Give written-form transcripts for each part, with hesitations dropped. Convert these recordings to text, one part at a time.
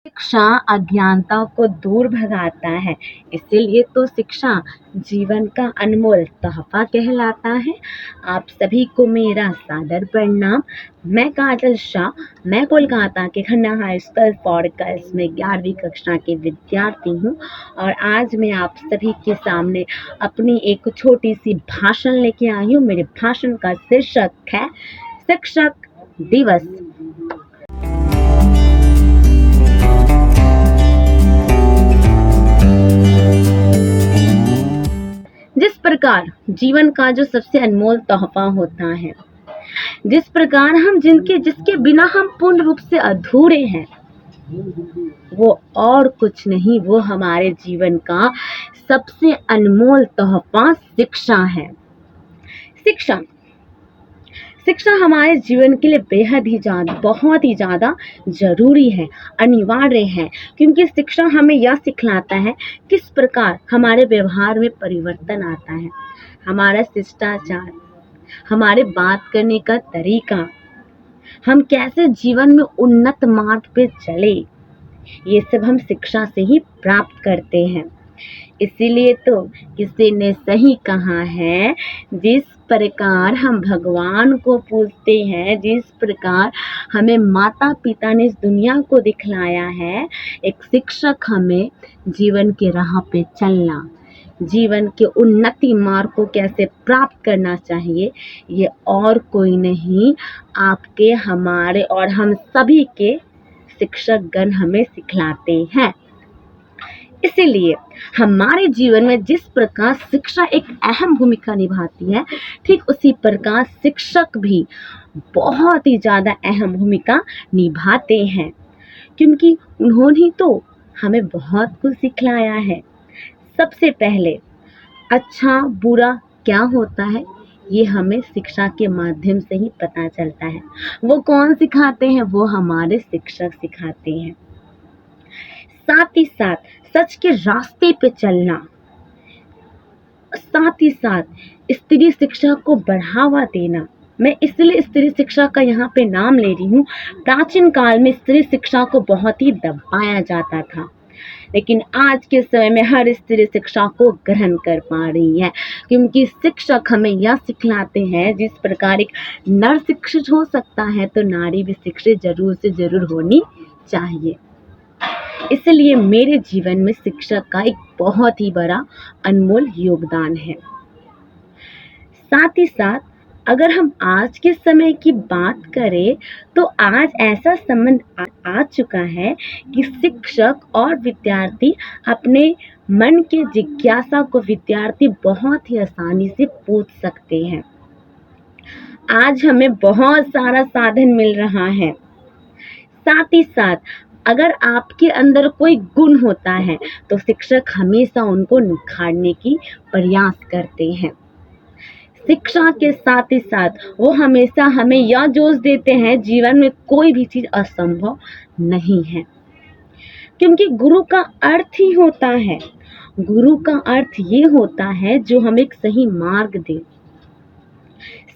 शिक्षा अज्ञानता को दूर भगाता है। इसीलिए तो शिक्षा जीवन का अनमोल तोहफा कहलाता है। आप सभी को मेरा सादर प्रणाम। मैं काजल शाह, मैं कोलकाता के Khanna high school for girls में 11वीं कक्षा की विद्यार्थी हूँ और आज मैं आप सभी के सामने अपनी एक छोटी सी भाषण लेके आई हूँ। मेरे भाषण का शीर्षक है शिक्षक दिवस। जिस प्रकार जीवन का जो सबसे अनमोल तोहफा होता है, जिस प्रकार हम जिसके बिना हम पूर्ण रूप से अधूरे हैं, वो और कुछ नहीं, वो हमारे जीवन का सबसे अनमोल तोहफा शिक्षा है। शिक्षा शिक्षा हमारे जीवन के लिए बेहद ही बहुत ही ज़्यादा ज़रूरी है, अनिवार्य है, क्योंकि शिक्षा हमें यह सिखलाता है किस प्रकार हमारे व्यवहार में परिवर्तन आता है, हमारा शिष्टाचार, हमारे बात करने का तरीका, हम कैसे जीवन में उन्नत मार्ग पे चले, ये सब हम शिक्षा से ही प्राप्त करते हैं। इसीलिए तो किसी ने सही कहा है, जिस प्रकार हम भगवान को पूजते हैं, जिस प्रकार हमें माता पिता ने इस दुनिया को दिखलाया है, एक शिक्षक हमें जीवन की राह पे चलना, जीवन के उन्नति मार्ग को कैसे प्राप्त करना चाहिए, ये और कोई नहीं, आपके, हमारे और हम सभी के शिक्षक गण हमें सिखलाते हैं। इसीलिए हमारे जीवन में जिस प्रकार शिक्षा एक अहम भूमिका निभाती है, ठीक उसी प्रकार शिक्षक भी बहुत ही ज़्यादा अहम भूमिका निभाते हैं, क्योंकि उन्होंने तो हमें बहुत कुछ सिखलाया है। सबसे पहले अच्छा बुरा क्या होता है, ये हमें शिक्षा के माध्यम से ही पता चलता है। वो कौन सिखाते हैं? वो हमारे शिक्षक सिखाते हैं। साथ ही साथ सच के रास्ते पे चलना, साथ ही साथ स्त्री शिक्षा को बढ़ावा देना। मैं इसलिए स्त्री शिक्षा का यहाँ पे नाम ले रही हूँ। प्राचीन काल में स्त्री शिक्षा को बहुत ही दबाया जाता था, लेकिन आज के समय में हर स्त्री शिक्षा को ग्रहण कर पा रही है, क्योंकि शिक्षक हमें यह सिखलाते हैं, जिस प्रकार एक नर शिक्षित हो सकता है तो नारी भी शिक्षित जरूर से जरूर होनी चाहिए। इसलिए मेरे जीवन में शिक्षक का एक बहुत ही बड़ा अनमोल योगदान है। साथ ही साथ अगर हम आज के समय की बात करें तो आज ऐसा समय आ चुका है कि शिक्षक और विद्यार्थी अपने मन के जिज्ञासा को विद्यार्थी बहुत ही आसानी से पूछ सकते हैं। आज हमें बहुत सारा साधन मिल रहा है। साथ ही साथ अगर आपके अंदर कोई गुण होता है तो शिक्षक हमेशा उनको निखारने की प्रयास करते हैं। शिक्षा के साथ ही साथ वो हमेशा हमें यह जोश देते हैं, जीवन में कोई भी चीज़ असंभव नहीं है, क्योंकि गुरु का अर्थ ही होता है, गुरु का अर्थ ये होता है जो हमें एक सही मार्ग दे,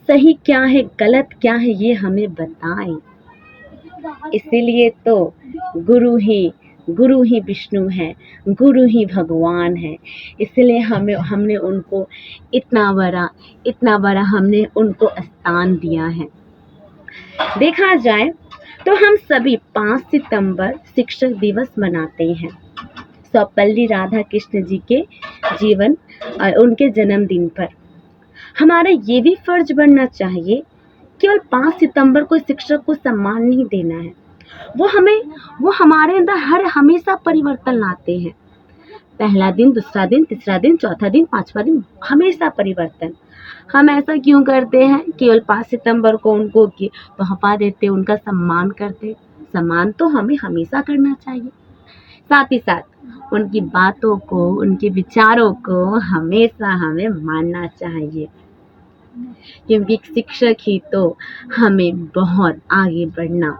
सही क्या है गलत क्या है ये हमें बताए। इसीलिए तो गुरु ही विष्णु है, गुरु ही भगवान है। इसलिए हमने उनको इतना बड़ा हमने उनको स्थान दिया है। देखा जाए तो हम सभी 5 सितंबर शिक्षक दिवस मनाते हैं, सर्वपल्ली राधाकृष्ण जी के जीवन और उनके जन्मदिन पर। हमारा ये भी फर्ज बनना चाहिए, केवल 5 सितंबर को शिक्षक को सम्मान नहीं देना है, वो हमारे अंदर हमेशा परिवर्तन लाते हैं। पहला दिन, दूसरा दिन, तीसरा दिन, चौथा दिन, 5वां दिन, हमेशा परिवर्तन। हम ऐसा क्यों करते हैं? केवल 5 सितंबर को उनको तोहफा देते, उनका सम्मान करते। सम्मान तो हमें हमेशा करना चाहिए। साथ ही साथ उनकी बातों को, उनके विचारों को हमेशा हमें मानना चाहिए, क्योंकि शिक्षक ही तो हमें बहुत आगे बढ़ना,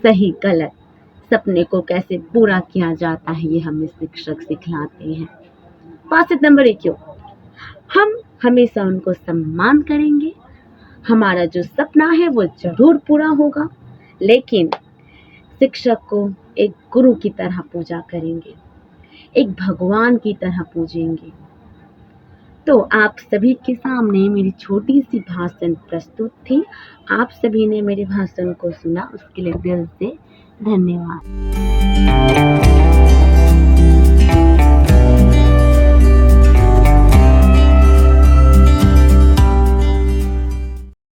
सही गलत, सपने को कैसे पूरा किया जाता है, ये हमें शिक्षक सिखलाते हैं। 5 सितंबर ही क्यों, हम हमेशा उनको सम्मान करेंगे। हमारा जो सपना है वो जरूर पूरा होगा, लेकिन शिक्षक को एक गुरु की तरह पूजा करेंगे, एक भगवान की तरह पूजेंगे। तो आप सभी के सामने मेरी छोटी सी भाषण प्रस्तुत थी। आप सभी ने मेरे भाषण को सुना, उसके लिए दिल से धन्यवाद।